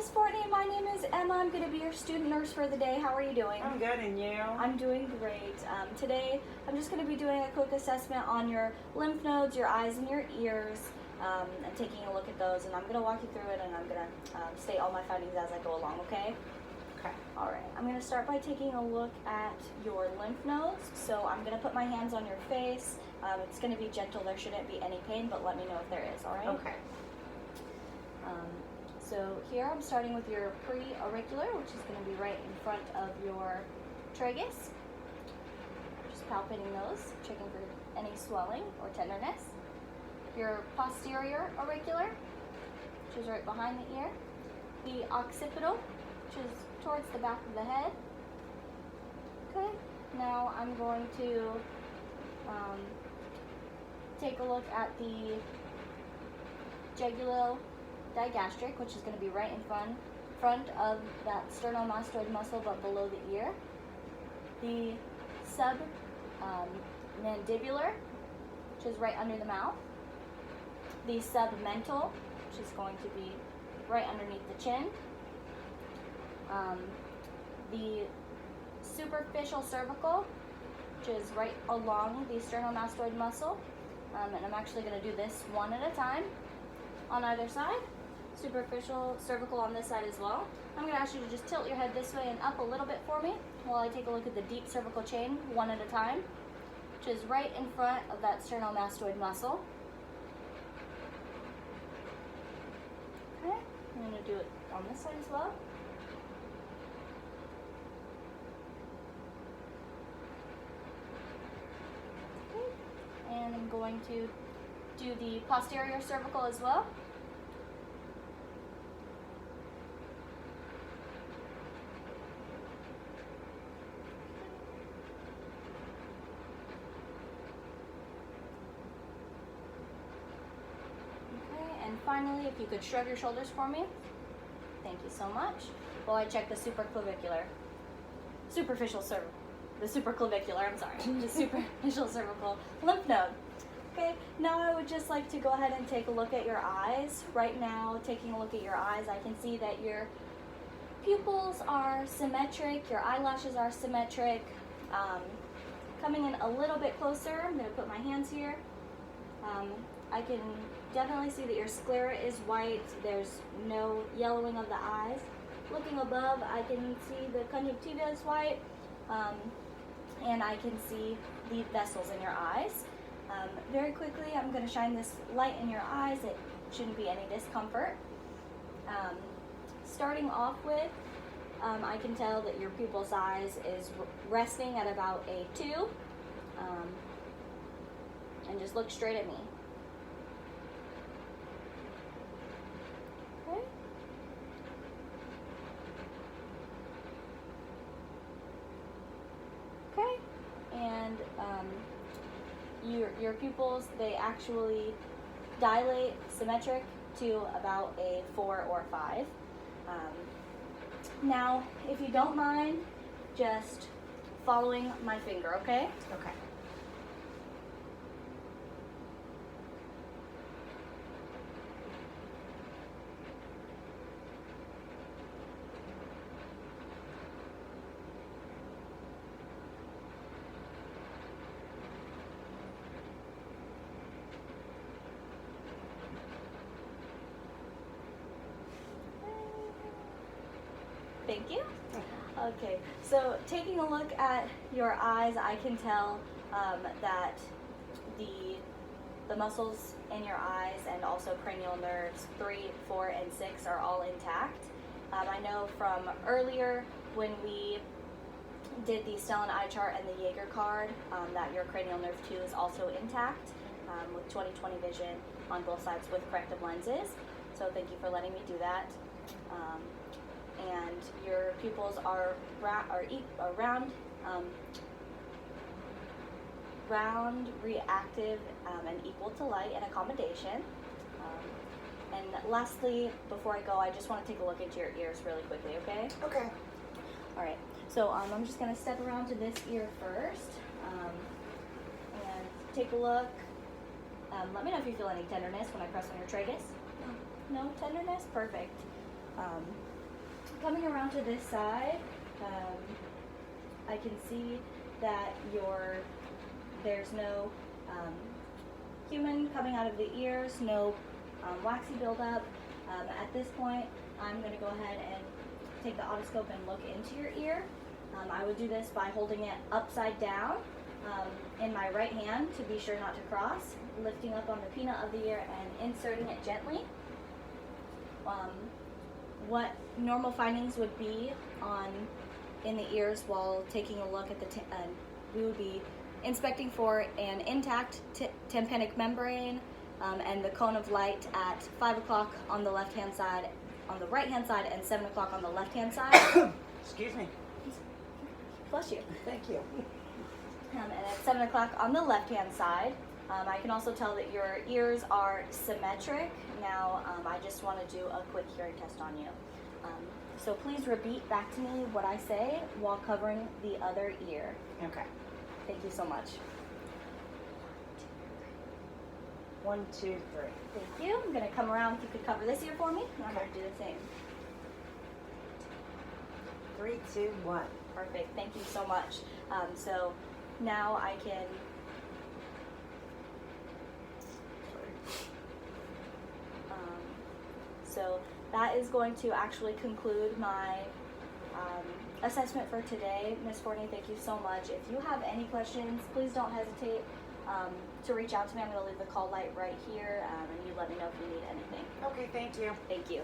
Miss Fortney. My name is Emma. I'm going to be your student nurse for the day. How are you doing? I'm good, and you? I'm doing great. Today, I'm just going to be doing a quick assessment on your lymph nodes, your eyes, and your ears, and taking a look at those. And I'm going to walk you through it, and I'm going to state all my findings as I go along, okay? Okay. All right. I'm going to start by taking a look at your lymph nodes. So I'm going to put my hands on your face. It's going to be gentle. There shouldn't be any pain, but let me know if there is, all right? Okay. So here I'm starting with your pre-auricular, which is going to be right in front of your tragus. Just palpating those, checking for any swelling or tenderness. Your posterior auricular, which is right behind the ear. The occipital, which is towards the back of the head. Okay, now I'm going to take a look at the jugulo-digastric, which is going to be right in front of that sternomastoid muscle but below the ear. The submandibular, which is right under the mouth. The submental, which is going to be right underneath the chin. The superficial cervical, which is right along the sternomastoid muscle. And I'm actually going to do this one at a time on either side. Superficial cervical on this side as well. I'm going to ask you to just tilt your head this way and up a little bit for me while I take a look at the deep cervical chain one at a time, which is right in front of that sternomastoid muscle. Okay, I'm going to do it on this side as well. Okay, and I'm going to do the posterior cervical as well. And finally, if you could shrug your shoulders for me. Thank you so much. While I check the superficial cervical lymph node. Okay, now I would just like to go ahead and take a look at your eyes. Right now, taking a look at your eyes, I can see that your pupils are symmetric, your eyelashes are symmetric. Coming in a little bit closer, I'm going to put my hands here. I can definitely see that your sclera is white. There's no yellowing of the eyes. Looking above, I can see the conjunctiva is white, and I can see the vessels in your eyes. Very quickly, I'm going to shine this light in your eyes. It shouldn't be any discomfort. Starting off with, I can tell that your pupil size is resting at about a 2. And just look straight at me. Okay. Okay. And your pupils, they actually dilate symmetric to about a 4 or 5. Now, if you don't mind, just following my finger, okay? Okay. Thank you. Okay, so taking a look at your eyes, I can tell that the muscles in your eyes and also cranial nerves 3, 4, and 6 are all intact. I know from earlier when we did the Stellan eye chart and the Jaeger card that your cranial nerve 2 is also intact with 20/20 vision on both sides with corrective lenses. So thank you for letting me do that. And your pupils are round, reactive, and equal to light and accommodation. And lastly, before I go, I just want to take a look into your ears really quickly, okay? Okay. All right, so I'm just going to step around to this ear first and take a look. Let me know if you feel any tenderness when I press on your tragus. No tenderness? Perfect. Coming around to this side, I can see that there's no human coming out of the ears, no waxy buildup. At this point, I'm going to go ahead and take the otoscope and look into your ear. I would do this by holding it upside down in my right hand to be sure not to cross, lifting up on the peanut of the ear and inserting it gently. What normal findings would be in the ears while taking a look at we would be inspecting for an intact tympanic membrane and the cone of light at 5 o'clock on the left-hand side, on the right-hand side, and 7 o'clock on the left-hand side. Excuse me. Bless you. Thank you. And at 7 o'clock on the left-hand side, I can also tell that your ears are symmetric. Now, I just want to do a quick hearing test on you. So please repeat back to me what I say while covering the other ear. Okay. Thank you so much. 1, 2, 3. Thank you. I'm going to come around. If you could cover this ear for me, and I'm Okay. going to do the same. 3, 2, 1. Perfect. Thank you so much. So now I can so that is going to actually conclude my assessment for today. Ms. Forney, thank you so much. If you have any questions, please don't hesitate to reach out to me. I'm going to leave the call light right here, and you let me know if you need anything. Okay, thank you. Thank you.